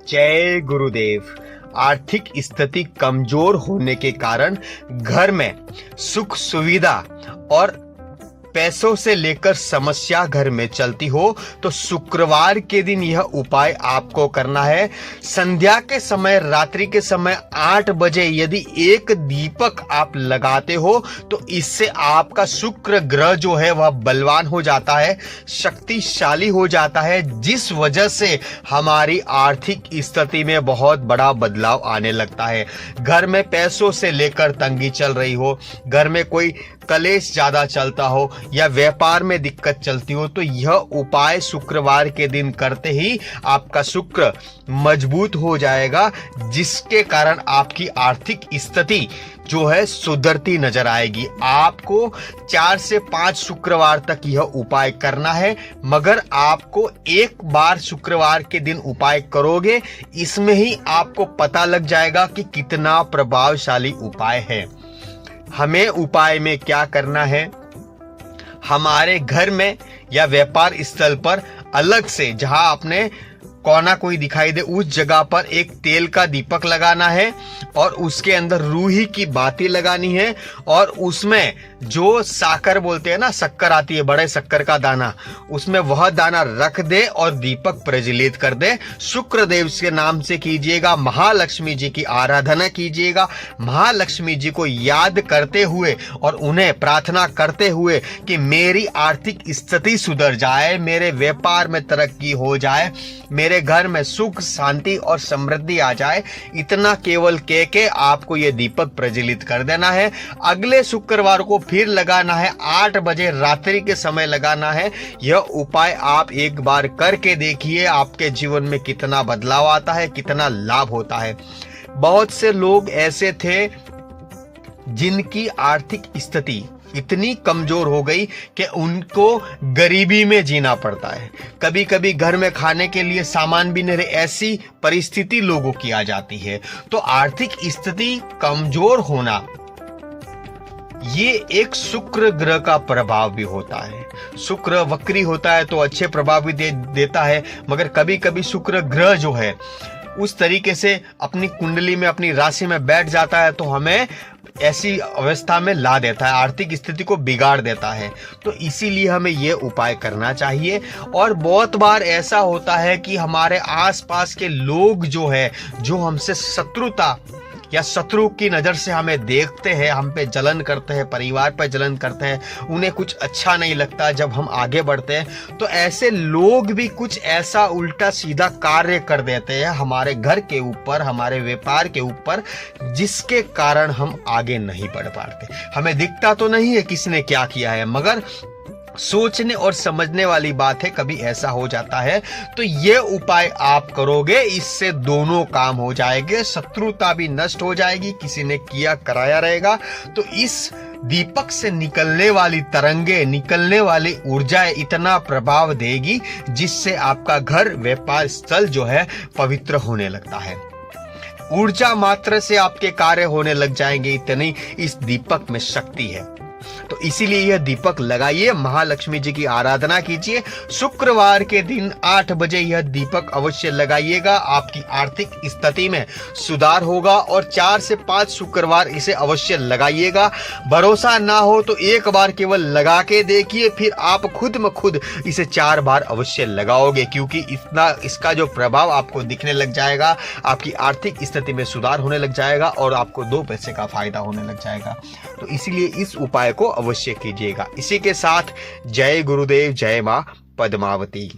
जय गुरुदेव। आर्थिक स्थिति कमजोर होने के कारण घर में सुख सुविधा और पैसों से लेकर समस्या घर में चलती हो तो शुक्रवार के दिन यह उपाय आपको करना है। संध्या के समय, रात्रि के समय 8 बजे यदि एक दीपक आप लगाते हो तो इससे आपका शुक्र ग्रह जो है वह बलवान हो जाता है, शक्तिशाली हो जाता है, जिस वजह से हमारी आर्थिक स्थिति में बहुत बड़ा बदलाव आने लगता है। घर में पैसों से लेकर तंगी चल रही हो, घर में कोई कलेश ज्यादा चलता हो या व्यापार में दिक्कत चलती हो तो यह उपाय शुक्रवार के दिन करते ही आपका शुक्र मजबूत हो जाएगा, जिसके कारण आपकी आर्थिक स्थिति जो है सुधरती नजर आएगी। आपको 4 से 5 शुक्रवार तक यह उपाय करना है, मगर आपको एक बार शुक्रवार के दिन उपाय करोगे इसमें ही आपको पता लग जाएगा कि कितना प्रभावशाली उपाय है। हमें उपाय में क्या करना है, हमारे घर में या व्यापार स्थल पर अलग से जहां आपने कोना कोई दिखाई दे उस जगह पर एक तेल का दीपक लगाना है और उसके अंदर रूही की बाती लगानी है और उसमें जो साकर बोलते हैं ना, शक्कर आती है, बड़े शक्कर का दाना, उसमें वह दाना रख दे और दीपक प्रज्वलित कर दे। शुक्र देव के नाम से कीजिएगा, महालक्ष्मी जी की आराधना कीजिएगा, महालक्ष्मी जी को याद करते हुए और उन्हें प्रार्थना करते हुए कि मेरी आर्थिक स्थिति सुधर जाए, मेरे व्यापार में तरक्की हो जाए, मेरे घर में सुख शांति और समृद्धि आ जाए। इतना केवल कह के आपको ये दीपक प्रज्वलित कर देना है। अगले शुक्रवार को फिर लगाना है, 8 बजे रात्रि के समय लगाना है। यह उपाय आप एक बार करके देखिए, आपके जीवन में कितना बदलाव आता है, कितना लाभ होता है। बहुत से लोग ऐसे थे जिनकी आर्थिक स्थिति इतनी कमजोर हो गई कि उनको गरीबी में जीना पड़ता है। कभी कभी घर में खाने के लिए सामान भी नहीं रहे, ऐसी परिस्थिति लोगों की आ जाती है। तो आर्थिक स्थिति कमजोर होना ये एक शुक्र ग्रह का प्रभाव भी होता है। शुक्र वक्री होता है तो अच्छे प्रभाव भी देता है, मगर कभी कभी शुक्र ग्रह जो है उस तरीके से अपनी कुंडली में, अपनी राशि में बैठ जाता है तो हमें ऐसी अवस्था में ला देता है, आर्थिक स्थिति को बिगाड़ देता है। तो इसीलिए हमें ये उपाय करना चाहिए। और बहुत बार ऐसा होता है कि हमारे आसपास के लोग जो है, जो हमसे शत्रुता या शत्रु की नजर से हमें देखते हैं, हम पे जलन करते हैं, परिवार पे जलन करते हैं, उन्हें कुछ अच्छा नहीं लगता जब हम आगे बढ़ते हैं, तो ऐसे लोग भी कुछ ऐसा उल्टा सीधा कार्य कर देते हैं हमारे घर के ऊपर, हमारे व्यापार के ऊपर, जिसके कारण हम आगे नहीं बढ़ पाते। हमें दिखता तो नहीं है किसने क्या किया है, मगर सोचने और समझने वाली बात है, कभी ऐसा हो जाता है। तो ये उपाय आप करोगे, इससे दोनों काम हो जाएंगे, शत्रुता भी नष्ट हो जाएगी, किसी ने किया कराया रहेगा। तो इस दीपक से निकलने वाली तरंगे, निकलने वाली ऊर्जा इतना प्रभाव देगी जिससे आपका घर, व्यापार स्थल जो है पवित्र होने लगता है। ऊर्जा मात्र से आपके कार्य होने लग जाएंगे, इतनी इस दीपक में शक्ति है। तो इसीलिए यह दीपक लगाइए, महालक्ष्मी जी की आराधना कीजिए। शुक्रवार के दिन 8 बजे यह दीपक अवश्य लगाइएगा, आपकी आर्थिक स्थिति में सुधार होगा। और 4 से 5 शुक्रवार इसे अवश्य लगाइएगा। भरोसा ना हो तो एक बार केवल लगा के देखिए, फिर आप खुद में खुद इसे 4 बार अवश्य लगाओगे, क्योंकि इसका जो प्रभाव आपको दिखने लग जाएगा, आपकी आर्थिक स्थिति में सुधार होने लग जाएगा और आपको 2 पैसे का फायदा होने लग जाएगा। तो इसीलिए इस उपाय को अवश्य कीजिएगा। इसी के साथ जय गुरुदेव, जय मां पद्मावती।